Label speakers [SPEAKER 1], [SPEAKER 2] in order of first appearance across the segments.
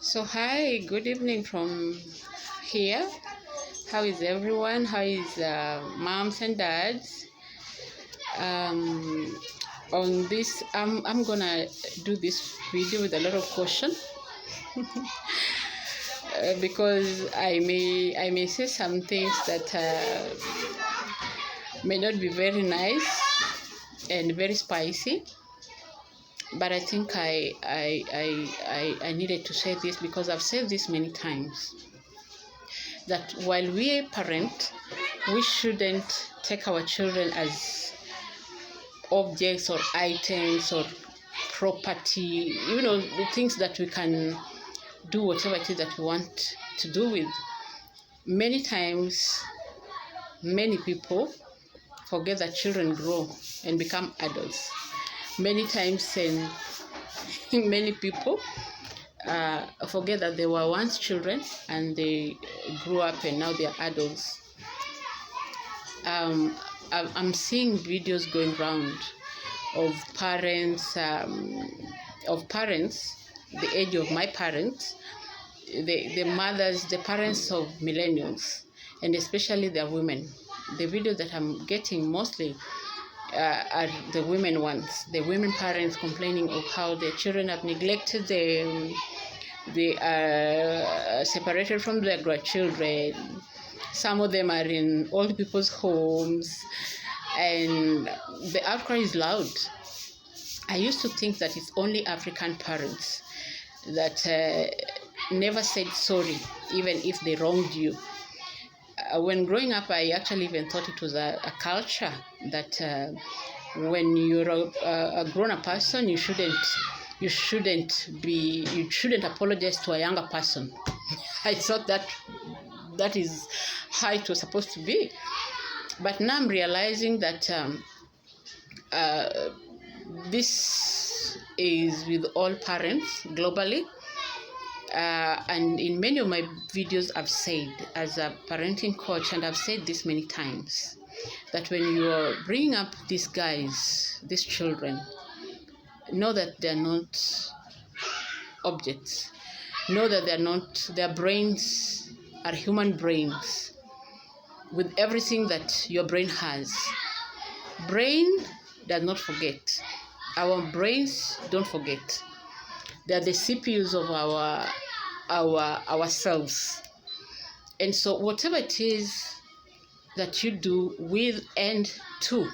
[SPEAKER 1] So hi, good evening from here. How is everyone? How is moms and dads? Um, on this, I'm gonna do this video with a lot of caution because I may say some things that may not be very nice and very spicy. But I think I needed to say this because I've said this many times, that while we parent, we shouldn't take our children as objects or items or property, the things that we can do whatever it is that we want to do with. Many times, many people forget that children grow and become adults. Many times, and many people forget that they were once children and they grew up and now they are adults. I'm seeing videos going around of parents, the age of my parents, the mothers, the parents of millennials, and especially their women. The videos that I'm getting mostly are the women ones, the women parents complaining of how their children have neglected them, they are separated from their grandchildren. Some of them are in old people's homes, and the outcry is loud. I used to think that it's only African parents that never said sorry, even if they wronged you. When growing up, I actually even thought it was a culture that when you're a grown-up person, you shouldn't apologize to a younger person. I thought that is how it was supposed to be. But now I'm realizing that this is with all parents globally. And in many of my videos, I've said, as a parenting coach, and I've said this many times, that when you are bringing up these children, know that they're not objects. Know that their brains are human brains with everything that your brain has. Brain does not forget. Our brains don't forget. They are the CPUs of ourselves. And so whatever it is that you do with and to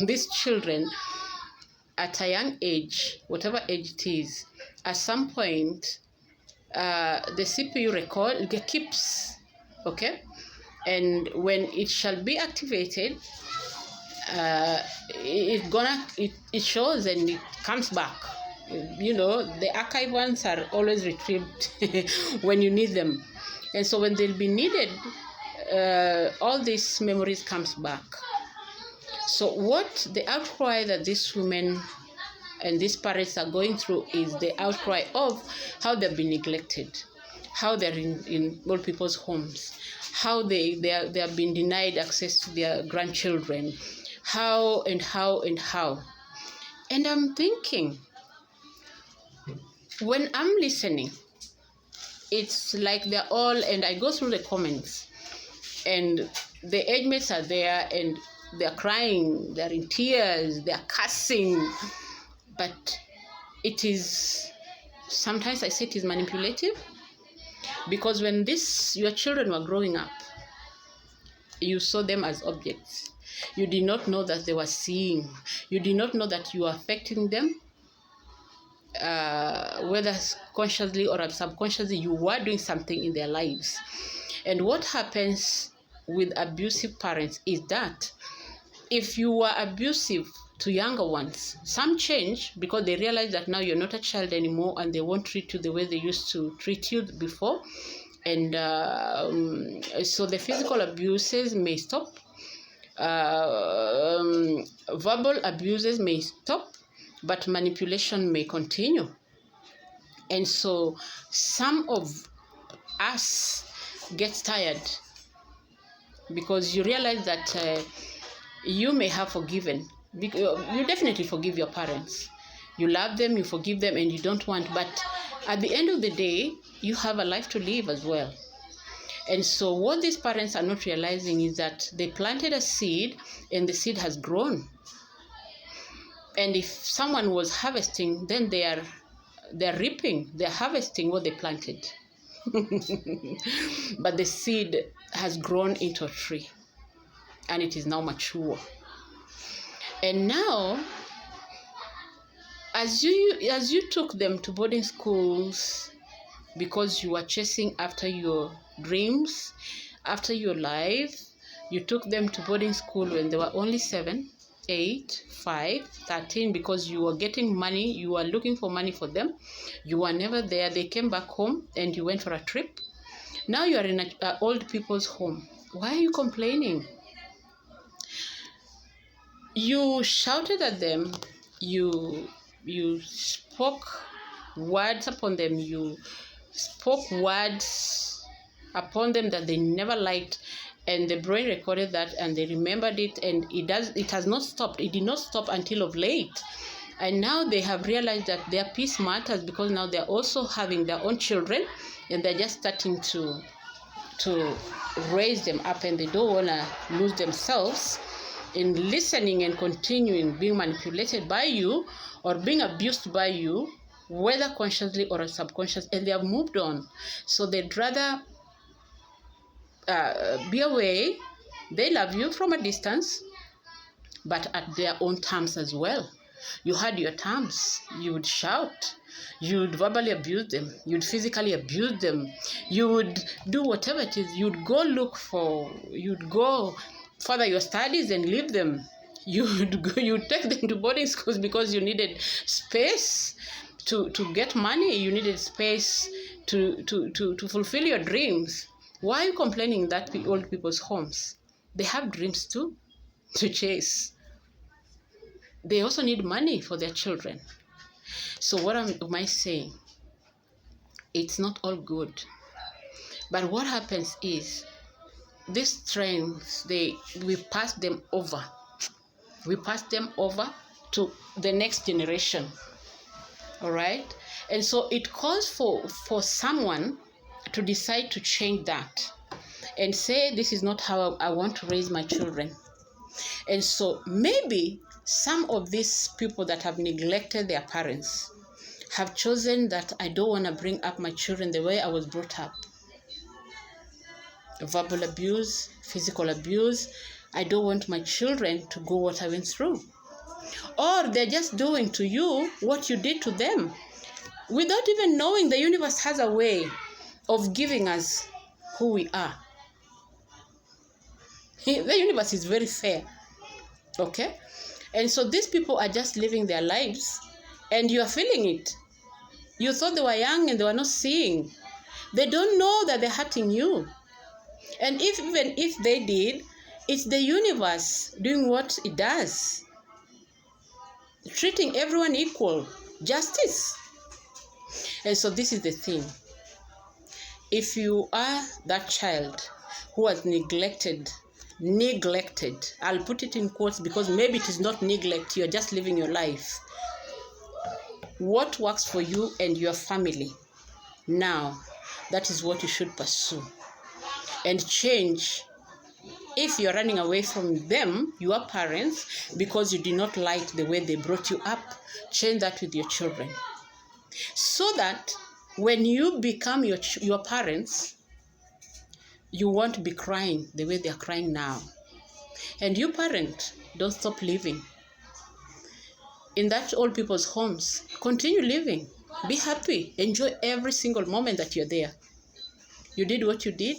[SPEAKER 1] these children at a young age, whatever age it is, at some point, the CPU record keeps, okay? And when it shall be activated, it shows and it comes back. The archive ones are always retrieved when you need them. And so when they'll be needed, all these memories comes back. So what the outcry that these women and these parents are going through is the outcry of how they've been neglected, how they're in old people's homes, how they have been denied access to their grandchildren, how. And I'm thinking, when I'm listening, it's like they're all, and I go through the comments, and the age mates are there, and they're crying, they're in tears, they're cussing, but it is, sometimes I say it is manipulative, because when your children were growing up, you saw them as objects. You did not know that they were seeing. You did not know that you were affecting them. Whether consciously or subconsciously, you were doing something in their lives. And what happens with abusive parents is that if you were abusive to younger ones, some change because they realize that now you're not a child anymore and they won't treat you the way they used to treat you before. And so the physical abuses may stop. Verbal abuses may stop, but manipulation may continue. And so some of us get tired because you realize that you may have forgiven. You definitely forgive your parents. You love them, you forgive them, and you don't want. But at the end of the day, you have a life to live as well. And so what these parents are not realizing is that they planted a seed and the seed has grown. And if someone was harvesting, then they're reaping, they're harvesting what they planted. But the seed has grown into a tree and it is now mature. And now, as you took them to boarding schools because you were chasing after your dreams, after your life, you took them to boarding school when they were only 7, 8, 5, 13, because you were getting money, you were looking for money for them. You were never there. They came back home and you went for a trip. Now you are in an old people's home. Why are you complaining? You shouted at them. You spoke words upon them. You spoke words upon them that they never liked, and the brain recorded that and they remembered it, and it has not stopped. It did not stop until of late. And now they have realized that their peace matters, because now they're also having their own children and they're just starting to raise them up, and they don't want to lose themselves in listening and continuing being manipulated by you or being abused by you, whether consciously or subconscious, and they have moved on. So they'd rather be away. They love you from a distance, but at their own terms as well. You had your terms. You would shout. You would verbally abuse them. You would physically abuse them. You would do whatever it is. You'd go further your studies and leave them. You'd take them to boarding schools because you needed space to get money. You needed space to fulfill your dreams. Why are you complaining that old people's homes? They have dreams too to chase. They also need money for their children. So what am I saying? It's not all good. But what happens is, these trends, we pass them over. We pass them over to the next generation. All right? And so it calls for someone to decide to change that and say, this is not how I want to raise my children. And so maybe some of these people that have neglected their parents have chosen that I don't want to bring up my children the way I was brought up. Verbal abuse, physical abuse. I don't want my children to go what I went through. Or they're just doing to you what you did to them. Without even knowing, the universe has a way of giving us who we are. The universe is very fair. Okay? And so these people are just living their lives, and you are feeling it. You thought they were young and they were not seeing. They don't know that they're hurting you. And even if they did, it's the universe doing what it does. Treating everyone equal. Justice. And so this is the thing. If you are that child who was neglected, I'll put it in quotes because maybe it is not neglect, you're just living your life. What works for you and your family now, that is what you should pursue and change. If you're running away from them, your parents, because you did not like the way they brought you up, change that with your children. So that when you become your parents, you won't be crying the way they're crying now. And you parent, don't stop living. In that old people's homes, continue living. Be happy. Enjoy every single moment that you're there. You did what you did.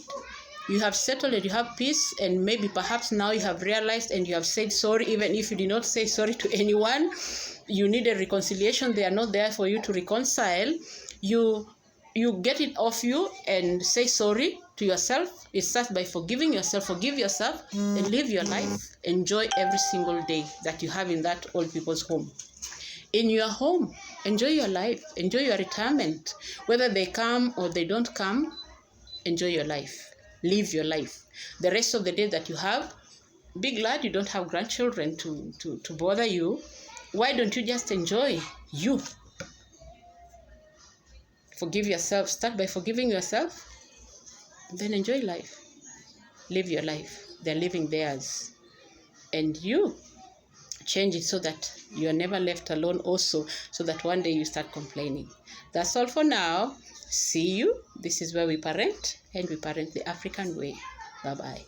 [SPEAKER 1] You have settled and you have peace, and maybe perhaps now you have realized and you have said sorry, even if you did not say sorry to anyone. You need a reconciliation. They are not there for you to reconcile. You get it off you and say sorry to yourself. It starts by forgiving yourself. Forgive yourself and live your life. Enjoy every single day that you have in that old people's home. In your home, enjoy your life. Enjoy your retirement. Whether they come or they don't come, enjoy your life. Live your life. The rest of the day that you have, be glad you don't have grandchildren to bother you. Why don't you just enjoy You forgive yourself. Start by forgiving yourself. Then enjoy life. Live your life. They're living theirs. And you change it so that you are never left alone also, so that one day you start complaining. That's all for now. See you. This is where we parent, and we parent the African way. Bye-bye.